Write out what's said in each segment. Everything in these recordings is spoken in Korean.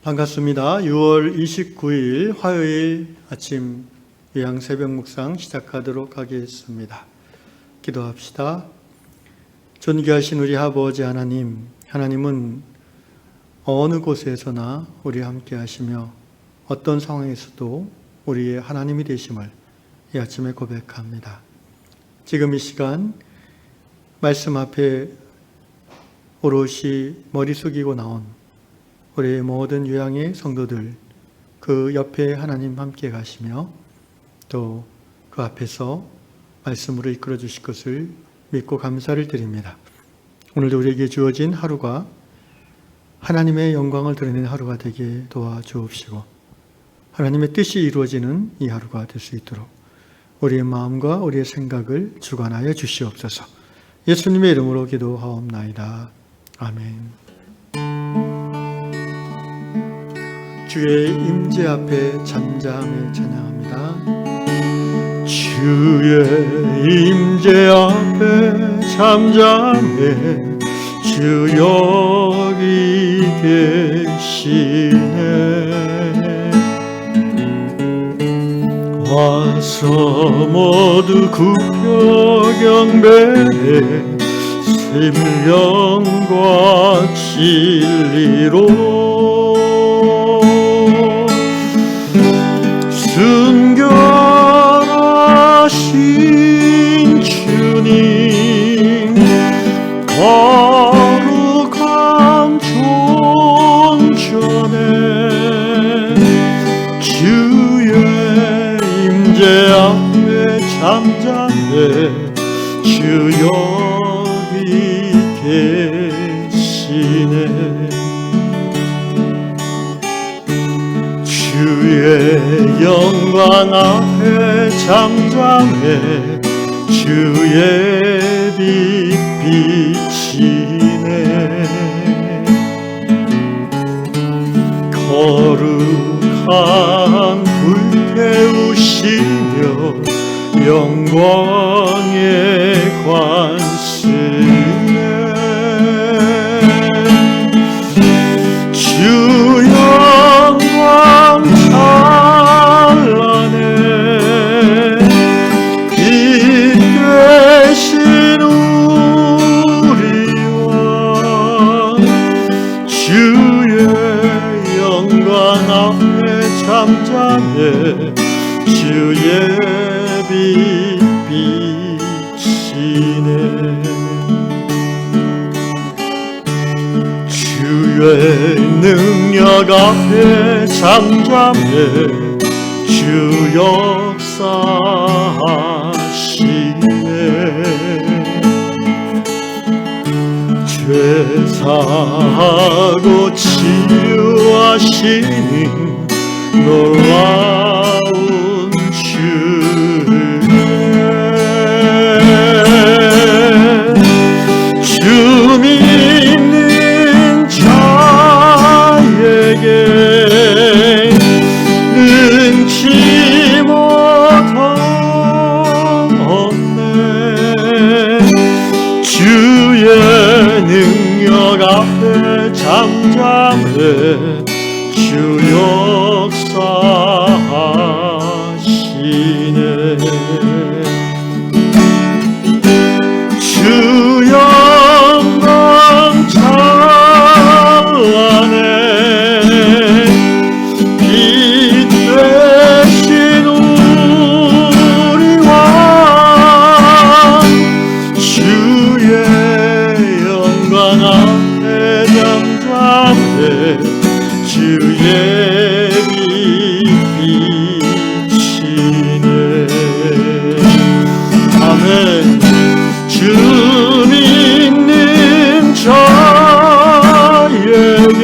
반갑습니다. 6월 29일 화요일 아침 요양 새벽 묵상 시작하도록 하겠습니다. 기도합시다. 존귀하신 우리 아버지 하나님, 하나님은 어느 곳에서나 우리와 함께 하시며 어떤 상황에서도 우리의 하나님이 되심을 이 아침에 고백합니다. 지금 이 시간 말씀 앞에 오롯이 머리 숙이고 나온 우리의 모든 요양의 성도들, 그 옆에 하나님 함께 가시며 또 그 앞에서 말씀으로 이끌어 주실 것을 믿고 감사를 드립니다. 오늘도 우리에게 주어진 하루가 하나님의 영광을 드러내는 하루가 되게 도와주옵시고 하나님의 뜻이 이루어지는 이 하루가 될 수 있도록 우리의 마음과 우리의 생각을 주관하여 주시옵소서. 예수님의 이름으로 기도하옵나이다. 아멘. 주의 임재 앞에 잠잠히 찬양합니다. 주의 임재 앞에 잠잠해 주 여기 계시네. 와서 모두 굽혀 경배해 생명과 진리로 순결하신 주님, 거룩한 존전에 주의 임재 앞에 잠잠해 주 여기 계시네. 주의 영광 앞에 잠잠해 주의 빛 비치네. 거룩한 불 태우시며 영광의 관시네. 주 영광 찬란해 빛 되신 우리와 주의 영광 앞에 잠잠해 주의 빛 비치네. 주의 능력 앞에 잠잠해 주 역사하시네. 죄 사하고 치유하시는 놀라운 주네. 주 믿는 자에게 능치 못함 없네. 주의 능력 앞에 잠잠해 주 역사하시네. 주 영광 찬란해 빛 되신 우리와 주의 영광 앞에 잠잠해 주의 빛 비치네. 아멘. 주 믿는 자에게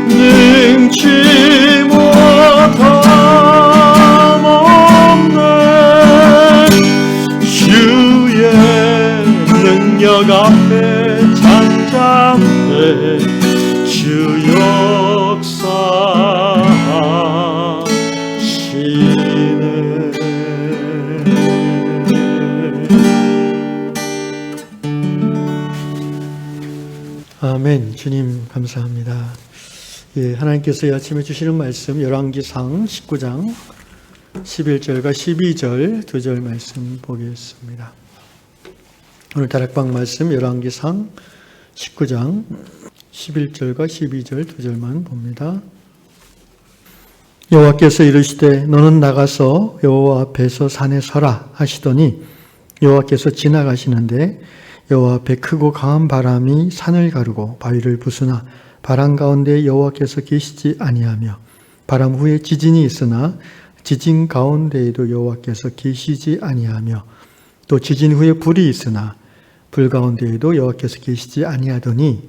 능치 못함 없네. 주의 능력 앞에 잠잠해 주 역사하시네. 아멘. 주님 감사합니다. 예, 하나님께서 이 아침에 주시는 말씀 열왕기상 19장 11절과 12절 두 절 말씀 보겠습니다. 오늘 다락방 말씀 열왕기상 19장 11절과 12절 두 절만 봅니다. 여호와께서 이르시되 너는 나가서 여호와 앞에서 산에 서라 하시더니 여호와께서 지나가시는데 여호와 앞에 크고 강한 바람이 산을 가르고 바위를 부수나 바람 가운데 여호와께서 계시지 아니하며 바람 후에 지진이 있으나 지진 가운데에도 여호와께서 계시지 아니하며 또 지진 후에 불이 있으나 불 가운데에도 여호와께서 계시지 아니하더니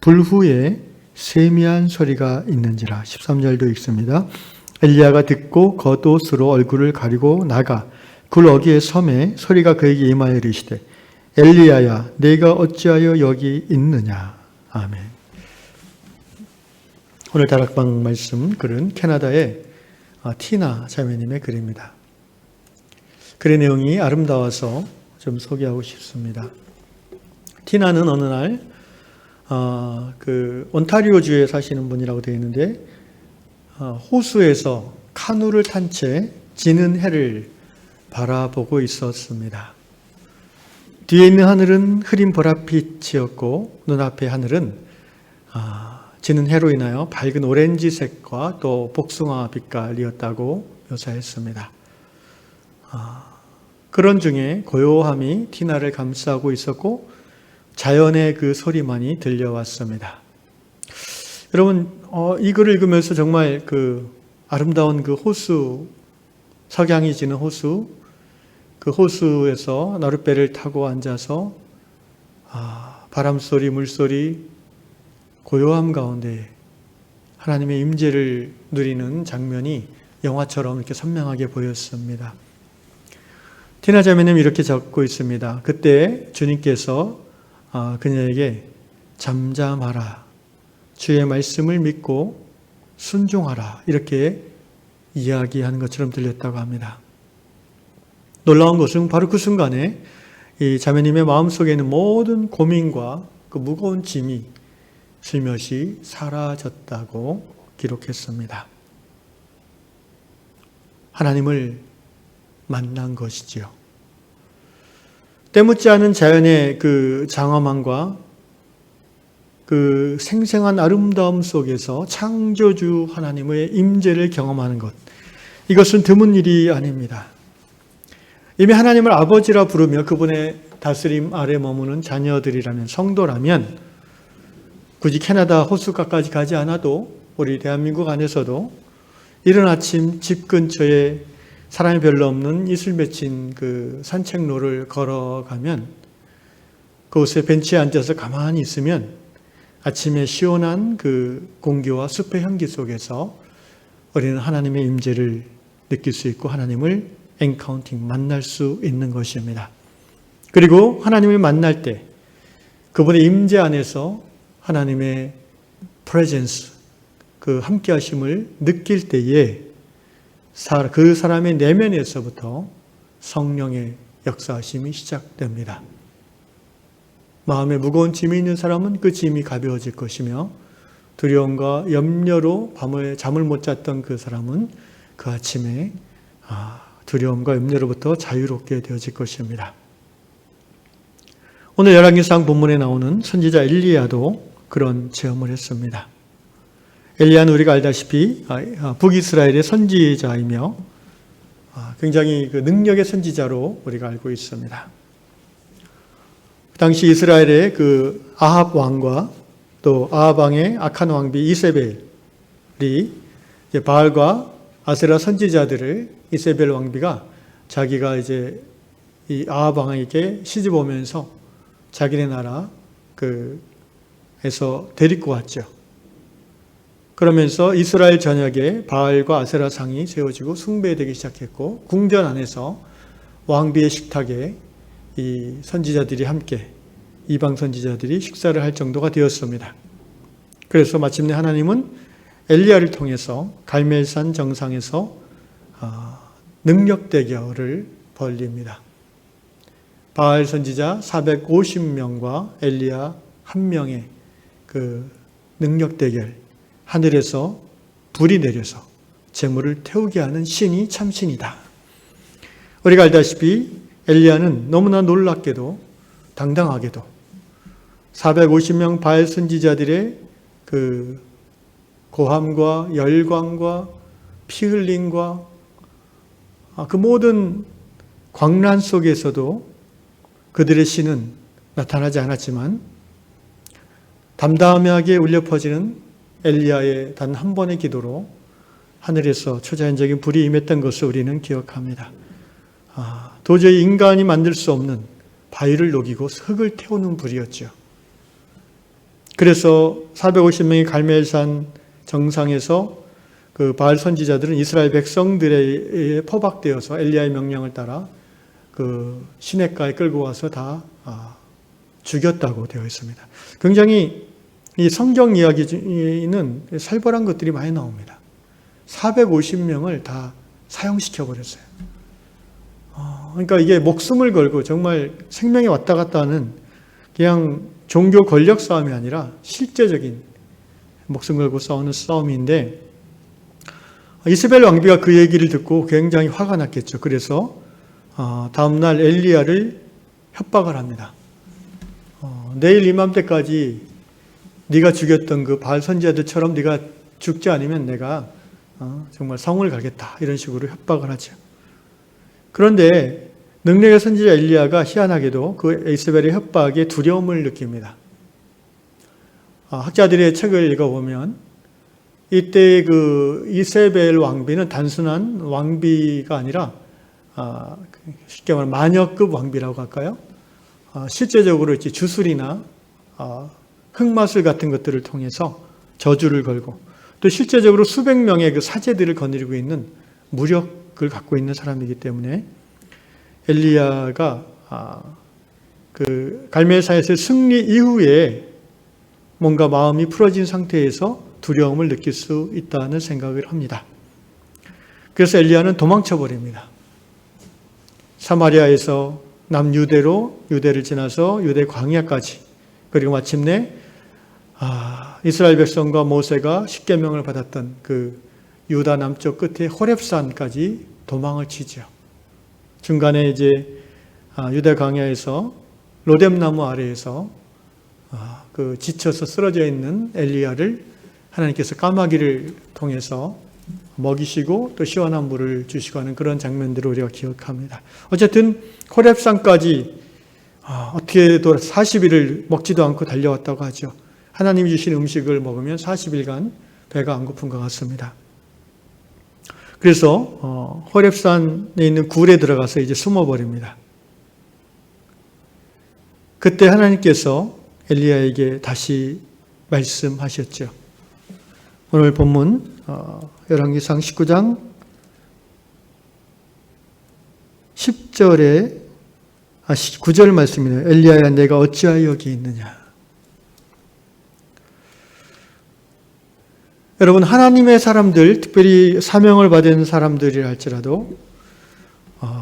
불 후에 세미한 소리가 있는지라. 13절도 읽습니다. 엘리야가 듣고 겉옷으로 얼굴을 가리고 나가 굴 어귀에 섬에 소리가 그에게 임하여 이르시되 엘리야야 내가 어찌하여 여기 있느냐. 아멘. 오늘 다락방 말씀 글은 캐나다의 티나 자매님의 글입니다. 글의 내용이 아름다워서 좀 소개하고 싶습니다. 티나는 어느 날 온타리오주에 사시는 분이라고 되어 있는데 호수에서 카누를 탄 채 지는 해를 바라보고 있었습니다. 뒤에 있는 하늘은 흐린 보랏빛이었고 눈앞의 하늘은 지는 해로 인하여 밝은 오렌지색과 또 복숭아 빛깔이었다고 묘사했습니다. 그런 중에 고요함이 티나를 감싸고 있었고 자연의 그 소리만이 들려왔습니다. 여러분 이 글을 읽으면서 정말 그 아름다운 그 호수, 석양이 지는 호수, 그 호수에서 나룻배를 타고 앉아서 바람소리, 물소리, 고요함 가운데 하나님의 임재를 누리는 장면이 영화처럼 이렇게 선명하게 보였습니다. 티나 자매님 이렇게 적고 있습니다. 그때 주님께서 그녀에게 잠잠하라, 주의 말씀을 믿고 순종하라 이렇게 이야기하는 것처럼 들렸다고 합니다. 놀라운 것은 바로 그 순간에 이 자매님의 마음속에 있는 모든 고민과 그 무거운 짐이 슬며시 사라졌다고 기록했습니다. 하나님을 만난 것이지요. 때묻지 않은 자연의 그 장엄함과 그 생생한 아름다움 속에서 창조주 하나님의 임재를 경험하는 것, 이것은 드문 일이 아닙니다. 이미 하나님을 아버지라 부르며 그분의 다스림 아래 머무는 자녀들이라면, 성도라면 굳이 캐나다 호수가까지 가지 않아도 우리 대한민국 안에서도 이른 아침 집 근처에 사람이 별로 없는 이슬 맺힌 그 산책로를 걸어가면 그곳에 벤치에 앉아서 가만히 있으면 아침에 시원한 그 공기와 숲의 향기 속에서 우리는 하나님의 임재를 느낄 수 있고 하나님을 엔카운팅, 만날 수 있는 것입니다. 그리고 하나님을 만날 때 그분의 임재 안에서 하나님의 프레젠스, 그 함께 하심을 느낄 때에 그 사람의 내면에서부터 성령의 역사하심이 시작됩니다. 마음에 무거운 짐이 있는 사람은 그 짐이 가벼워질 것이며 두려움과 염려로 밤에 잠을 못 잤던 그 사람은 그 아침에 두려움과 염려로부터 자유롭게 되어질 것입니다. 오늘 열왕기상 본문에 나오는 선지자 엘리야도 그런 체험을 했습니다. 엘리야는 우리가 알다시피 북이스라엘의 선지자이며 굉장히 그 능력의 선지자로 우리가 알고 있습니다. 그 당시 이스라엘의 그 아합 왕과 또 아합 왕의 악한 왕비 이세벨이 바알과 아세라 선지자들을 이세벨 왕비가 자기가 이제 이 아합 왕에게 시집 오면서 자기네 나라 에서 데리고 왔죠. 그러면서 이스라엘 전역에 바알과 아세라 상이 세워지고 숭배되기 시작했고 궁전 안에서 왕비의 식탁에 이 선지자들이 함께 이방 선지자들이 식사를 할 정도가 되었습니다. 그래서 마침내 하나님은 엘리야를 통해서 갈멜산 정상에서 능력 대결을 벌립니다. 바알 선지자 450명과 엘리야 1명의 그 능력 대결, 하늘에서 불이 내려서 재물을 태우게 하는 신이 참신이다. 우리가 알다시피 엘리야는 너무나 놀랍게도 당당하게도 450명 바알 선지자들의 그 고함과 열광과 피 흘림과 그 모든 광란 속에서도 그들의 신은 나타나지 않았지만 담담하게 울려 퍼지는 엘리야의 단 한 번의 기도로 하늘에서 초자연적인 불이 임했던 것을 우리는 기억합니다. 도저히 인간이 만들 수 없는 바위를 녹이고 흙을 태우는 불이었죠. 그래서 450명의 갈멜산 정상에서 그 바알 선지자들은 이스라엘 백성들에 포박되어서 엘리야의 명령을 따라 그 시냇가에 끌고 와서 다 죽였다고 되어 있습니다. 굉장히 이 성경 이야기는 살벌한 것들이 많이 나옵니다. 450명을 다 사형시켜 버렸어요. 그러니까 이게 목숨을 걸고 정말 생명이 왔다 갔다 하는 그냥 종교 권력 싸움이 아니라 실제적인 목숨 걸고 싸우는 싸움인데, 이스벨 왕비가 그 얘기를 듣고 굉장히 화가 났겠죠. 그래서 다음날 엘리야를 협박을 합니다. 내일 이맘때까지 네가 죽였던 그 바알 선지자들처럼 네가 죽지 않으면 내가 정말 성을 가겠다, 이런 식으로 협박을 하죠. 그런데 능력의 선지자 엘리야가 희한하게도 그 이스벨의 협박에 두려움을 느낍니다. 학자들의 책을 읽어보면 이때 그 이세벨 왕비는 단순한 왕비가 아니라 쉽게 말하면 마녀급 왕비라고 할까요? 실제적으로 이제 주술이나 흑마술 같은 것들을 통해서 저주를 걸고 또 실제적으로 수백 명의 그 사제들을 거느리고 있는 무력을 갖고 있는 사람이기 때문에 엘리야가 그 갈멜산에서의 승리 이후에 뭔가 마음이 풀어진 상태에서 두려움을 느낄 수 있다는 생각을 합니다. 그래서 엘리야는 도망쳐 버립니다. 사마리아에서 남유대로 유대를 지나서 유대 광야까지, 그리고 마침내 이스라엘 백성과 모세가 십계명을 받았던 그 유다 남쪽 끝에 호렙산까지 도망을 치죠. 중간에 이제 유대 광야에서 로뎀나무 아래에서 그 지쳐서 쓰러져 있는 엘리야를 하나님께서 까마귀를 통해서 먹이시고 또 시원한 물을 주시고 하는 그런 장면들을 우리가 기억합니다. 어쨌든 호렙산까지 어떻게 또 40일을 먹지도 않고 달려왔다고 하죠. 하나님이 주신 음식을 먹으면 40일간 배가 안 고픈 것 같습니다. 그래서 호렙산에 있는 굴에 들어가서 이제 숨어버립니다. 그때 하나님께서 엘리야에게 다시 말씀하셨죠. 오늘 본문 열왕기상 19장 10절에 9절 말씀이네요. 엘리야야, 내가 어찌하여 여기 있느냐. 여러분, 하나님의 사람들, 특별히 사명을 받은 사람들이라 할지라도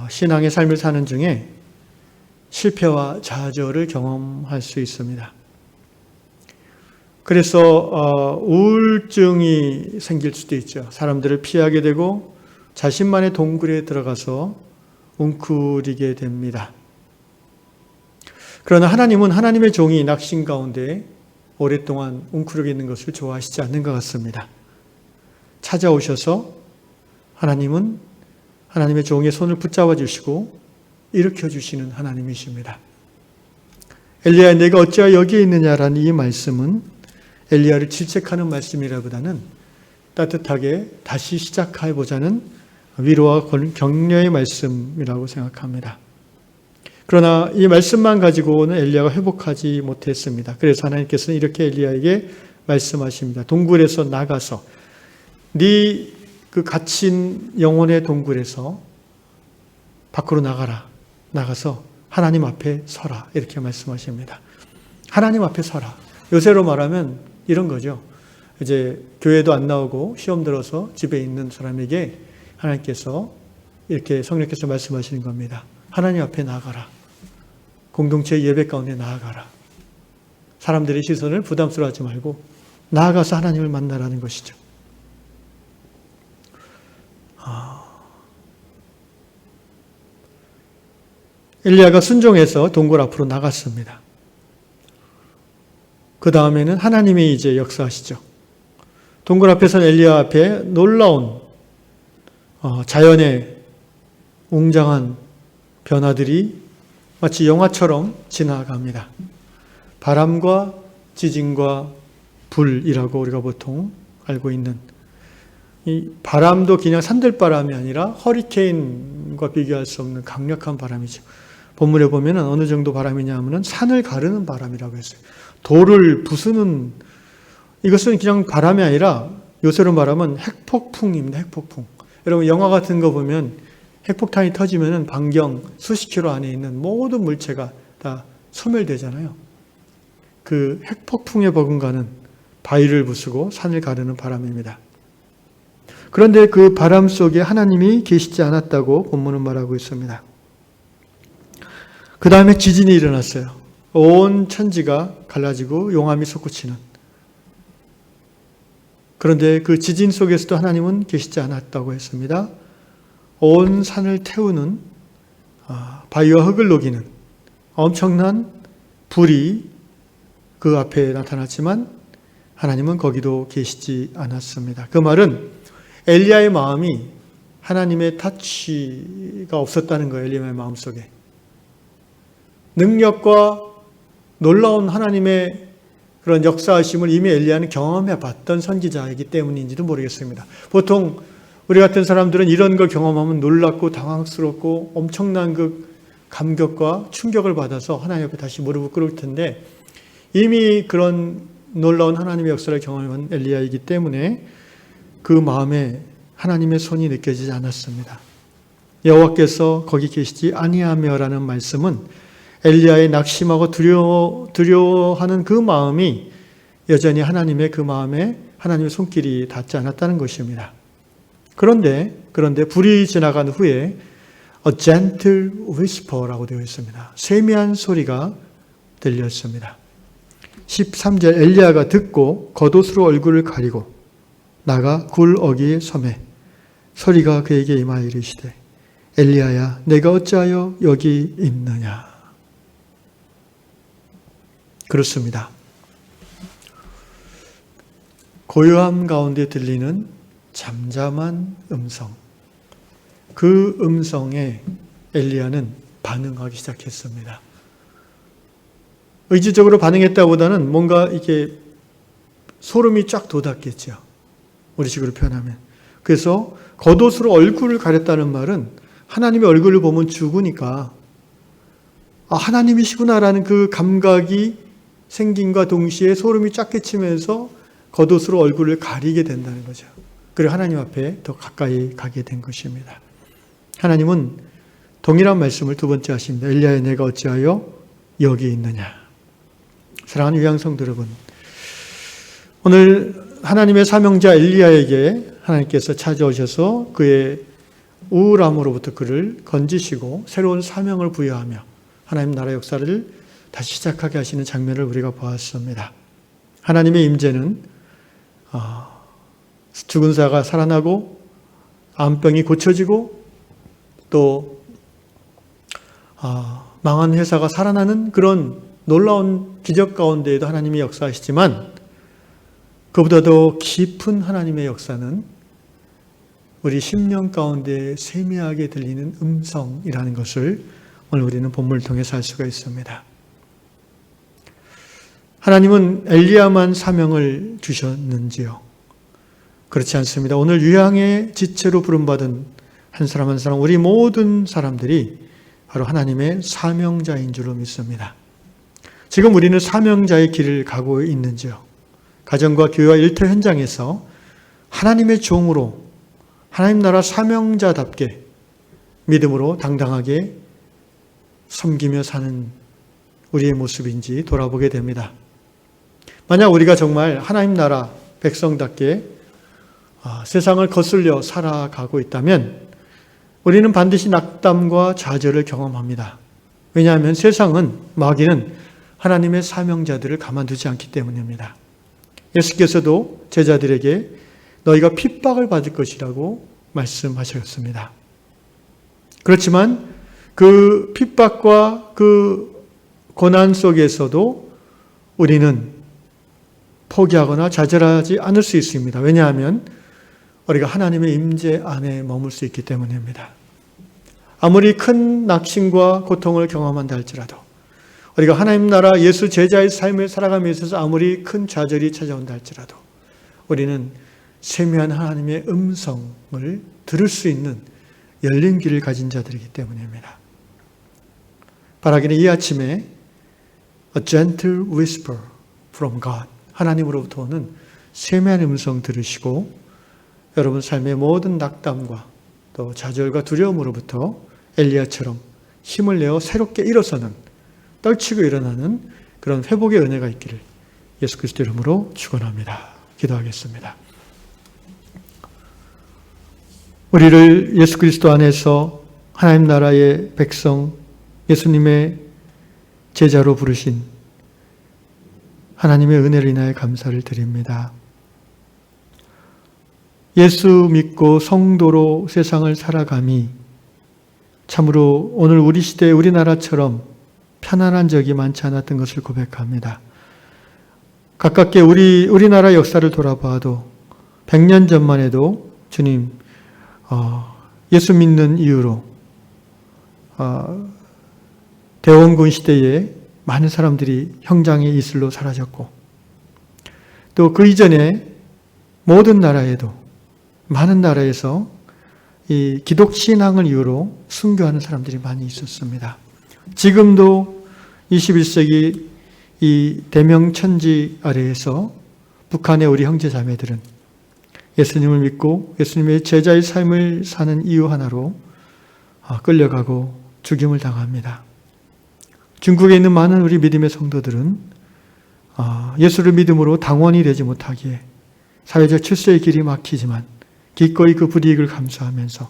신앙의 삶을 사는 중에 실패와 좌절을 경험할 수 있습니다. 그래서 우울증이 생길 수도 있죠. 사람들을 피하게 되고 자신만의 동굴에 들어가서 웅크리게 됩니다. 그러나 하나님은 하나님의 종이 낙심 가운데 오랫동안 웅크리게 있는 것을 좋아하시지 않는 것 같습니다. 찾아오셔서 하나님은 하나님의 종의 손을 붙잡아 주시고 일으켜 주시는 하나님이십니다. 엘리야, 내가 어찌하여 여기에 있느냐라는 이 말씀은 엘리야를 질책하는 말씀이라보다는 따뜻하게 다시 시작해보자는 위로와 격려의 말씀이라고 생각합니다. 그러나 이 말씀만 가지고는 엘리야가 회복하지 못했습니다. 그래서 하나님께서는 이렇게 엘리야에게 말씀하십니다. 동굴에서 나가서 네 그 갇힌 영혼의 동굴에서 밖으로 나가라. 나가서 하나님 앞에 서라. 이렇게 말씀하십니다. 하나님 앞에 서라. 요새로 말하면 이런 거죠. 이제 교회도 안 나오고 시험 들어서 집에 있는 사람에게 하나님께서 이렇게 성령께서 말씀하시는 겁니다. 하나님 앞에 나가라. 공동체 예배 가운데 나아가라. 사람들의 시선을 부담스러워하지 말고 나아가서 하나님을 만나라는 것이죠. 엘리야가 순종해서 동굴 앞으로 나갔습니다. 그 다음에는 하나님이 이제 역사하시죠. 동굴 앞에서는 엘리야 앞에 놀라운 자연의 웅장한 변화들이 마치 영화처럼 지나갑니다. 바람과 지진과 불이라고 우리가 보통 알고 있는 이 바람도 그냥 산들바람이 아니라 허리케인과 비교할 수 없는 강력한 바람이죠. 본문에 보면 어느 정도 바람이냐 하면 산을 가르는 바람이라고 했어요. 돌을 부수는, 이것은 그냥 바람이 아니라 요새로 말하면 핵폭풍입니다. 핵폭풍. 여러분 영화 같은 거 보면 핵폭탄이 터지면 반경 수십 킬로 안에 있는 모든 물체가 다 소멸되잖아요. 그 핵폭풍에 버금가는 바위를 부수고 산을 가르는 바람입니다. 그런데 그 바람 속에 하나님이 계시지 않았다고 본문은 말하고 있습니다. 그 다음에 지진이 일어났어요. 온 천지가 갈라지고 용암이 솟구치는. 그런데 그 지진 속에서도 하나님은 계시지 않았다고 했습니다. 온 산을 태우는 바위와 흙을 녹이는 엄청난 불이 그 앞에 나타났지만 하나님은 거기도 계시지 않았습니다. 그 말은 엘리야의 마음이 하나님의 터치가 없었다는 거예요. 엘리야의 마음속에. 능력과 놀라운 하나님의 그런 역사하심을 이미 엘리야는 경험해 봤던 선지자이기 때문인지도 모르겠습니다. 보통 우리 같은 사람들은 이런 걸 경험하면 놀랍고 당황스럽고 엄청난 그 감격과 충격을 받아서 하나님 앞에 다시 무릎을 꿇을 텐데 이미 그런 놀라운 하나님의 역사를 경험한 엘리야이기 때문에 그 마음에 하나님의 손이 느껴지지 않았습니다. 여호와께서 거기 계시지 아니하며라는 말씀은 엘리야의 낙심하고 두려워하는 그 마음이 여전히 하나님의 그 마음에 하나님의 손길이 닿지 않았다는 것입니다. 그런데 불이 지나간 후에 A gentle whisper라고 되어 있습니다. 세미한 소리가 들렸습니다. 13절 엘리야가 듣고 겉옷으로 얼굴을 가리고 나가 굴 어귀에 서매 소리가 그에게 임하여 이르시되 엘리야야 내가 어찌하여 여기 있느냐. 그렇습니다. 고요함 가운데 들리는 잠잠한 음성. 그 음성에 엘리야는 반응하기 시작했습니다. 의지적으로 반응했다보다는 뭔가 이게 소름이 쫙 돋았겠죠. 우리식으로 표현하면. 그래서 겉옷으로 얼굴을 가렸다는 말은 하나님의 얼굴을 보면 죽으니까 하나님이시구나라는 그 감각이 생김과 동시에 소름이 쫙 끼치면서 겉옷으로 얼굴을 가리게 된다는 거죠. 그리고 하나님 앞에 더 가까이 가게 된 것입니다. 하나님은 동일한 말씀을 두 번째 하십니다. 엘리야야 내가 어찌하여 여기 있느냐. 사랑하는 유양성도 여러분, 오늘 하나님의 사명자 엘리야에게 하나님께서 찾아오셔서 그의 우울함으로부터 그를 건지시고 새로운 사명을 부여하며 하나님 나라 역사를 다시 시작하게 하시는 장면을 우리가 보았습니다. 하나님의 임재는 죽은 자가 살아나고 암병이 고쳐지고 또 망한 회사가 살아나는 그런 놀라운 기적 가운데에도 하나님이 역사하시지만 그보다도 깊은 하나님의 역사는 우리 심령 가운데 세미하게 들리는 음성이라는 것을 오늘 우리는 본문을 통해서 알 수가 있습니다. 하나님은 엘리야만 사명을 주셨는지요? 그렇지 않습니다. 오늘 유향의 지체로 부름받은 한 사람 한 사람 우리 모든 사람들이 바로 하나님의 사명자인 줄로 믿습니다. 지금 우리는 사명자의 길을 가고 있는지요? 가정과 교회와 일터 현장에서 하나님의 종으로 하나님 나라 사명자답게 믿음으로 당당하게 섬기며 사는 우리의 모습인지 돌아보게 됩니다. 만약 우리가 정말 하나님 나라 백성답게 세상을 거슬려 살아가고 있다면 우리는 반드시 낙담과 좌절을 경험합니다. 왜냐하면 세상은, 마귀는 하나님의 사명자들을 가만두지 않기 때문입니다. 예수께서도 제자들에게 너희가 핍박을 받을 것이라고 말씀하셨습니다. 그렇지만 그 핍박과 그 고난 속에서도 우리는 포기하거나 좌절하지 않을 수 있습니다. 왜냐하면 우리가 하나님의 임재 안에 머물 수 있기 때문입니다. 아무리 큰 낙심과 고통을 경험한다 할지라도, 우리가 하나님 나라 예수 제자의 삶을 살아감에 있어서 아무리 큰 좌절이 찾아온다 할지라도 우리는 세미한 하나님의 음성을 들을 수 있는 열린 귀를 가진 자들이기 때문입니다. 바라기는 이 아침에 A gentle whisper from God, 하나님으로부터 오는 세미한 음성 들으시고 여러분 삶의 모든 낙담과 또 좌절과 두려움으로부터 엘리야처럼 힘을 내어 새롭게 일어서는, 떨치고 일어나는 그런 회복의 은혜가 있기를 예수 그리스도 이름으로 축원합니다. 기도하겠습니다. 우리를 예수 그리스도 안에서 하나님 나라의 백성, 예수님의 제자로 부르신 하나님의 은혜를 인하여 감사를 드립니다. 예수 믿고 성도로 세상을 살아감이 참으로 오늘 우리 시대 우리나라처럼 편안한 적이 많지 않았던 것을 고백합니다. 가깝게 우리나라 역사를 돌아봐도 100년 전만 해도 주님 예수 믿는 이유로 대원군 시대에 많은 사람들이 형장의 이슬로 사라졌고 또 그 이전에 모든 나라에도 많은 나라에서 이 기독 신앙을 이유로 순교하는 사람들이 많이 있었습니다. 지금도 21세기 이 대명천지 아래에서 북한의 우리 형제 자매들은 예수님을 믿고 예수님의 제자의 삶을 사는 이유 하나로 끌려가고 죽임을 당합니다. 중국에 있는 많은 우리 믿음의 성도들은 예수를 믿음으로 당원이 되지 못하기에 사회적 질서의 길이 막히지만 기꺼이 그 불이익을 감수하면서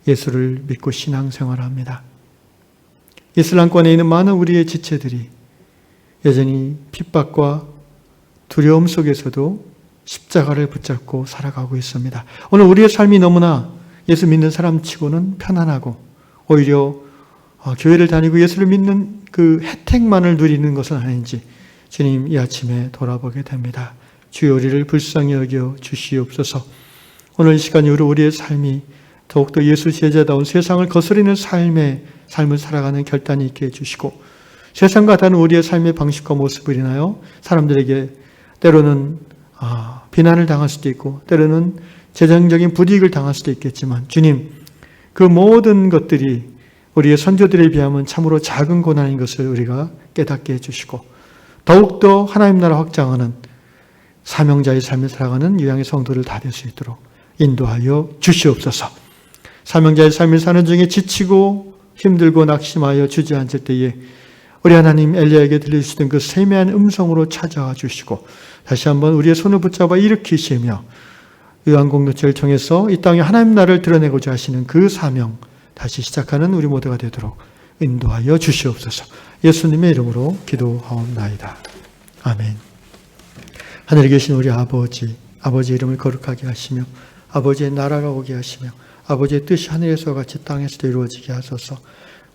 예수를 믿고 신앙생활을 합니다. 이슬람권에 있는 많은 우리의 지체들이 여전히 핍박과 두려움 속에서도 십자가를 붙잡고 살아가고 있습니다. 오늘 우리의 삶이 너무나 예수 믿는 사람치고는 편안하고 오히려 교회를 다니고 예수를 믿는 그 혜택만을 누리는 것은 아닌지 주님 이 아침에 돌아보게 됩니다. 주여 우리를 불쌍히 여겨 주시옵소서. 오늘 이 시간 이후로 우리의 삶이 더욱더 예수 제자다운 세상을 거스르는 삶을 살아가는 결단이 있게 해주시고 세상과 다른 우리의 삶의 방식과 모습을 인하여 사람들에게 때로는 비난을 당할 수도 있고 때로는 재정적인 불이익을 당할 수도 있겠지만 주님 그 모든 것들이 우리의 선조들에 비하면 참으로 작은 고난인 것을 우리가 깨닫게 해주시고 더욱더 하나님 나라 확장하는 사명자의 삶을 살아가는 유양의 성도를 다 될 수 있도록 인도하여 주시옵소서. 사명자의 삶을 사는 중에 지치고 힘들고 낙심하여 주저앉을 때에 우리 하나님 엘리야에게 들려주시던 그 세미한 음성으로 찾아와 주시고 다시 한번 우리의 손을 붙잡아 일으키시며 요한공동체를 통해서 이 땅에 하나님 나라를 드러내고자 하시는 그 사명 다시 시작하는 우리 모두가 되도록 인도하여 주시옵소서. 예수님의 이름으로 기도하옵나이다. 아멘. 하늘에 계신 우리 아버지, 아버지의 이름을 거룩하게 하시며 아버지의 나라가 오게 하시며 아버지의 뜻이 하늘에서 같이 땅에서도 이루어지게 하소서.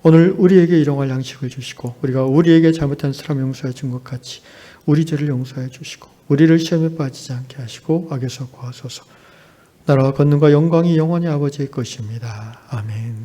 오늘 우리에게 일용할 양식을 주시고 우리가 우리에게 잘못한 사람 용서해 준 것 같이 우리 죄를 용서해 주시고 우리를 시험에 빠지지 않게 하시고 악에서 구하소서. 나라와 권능과 영광이 영원히 아버지의 것입니다. 아멘.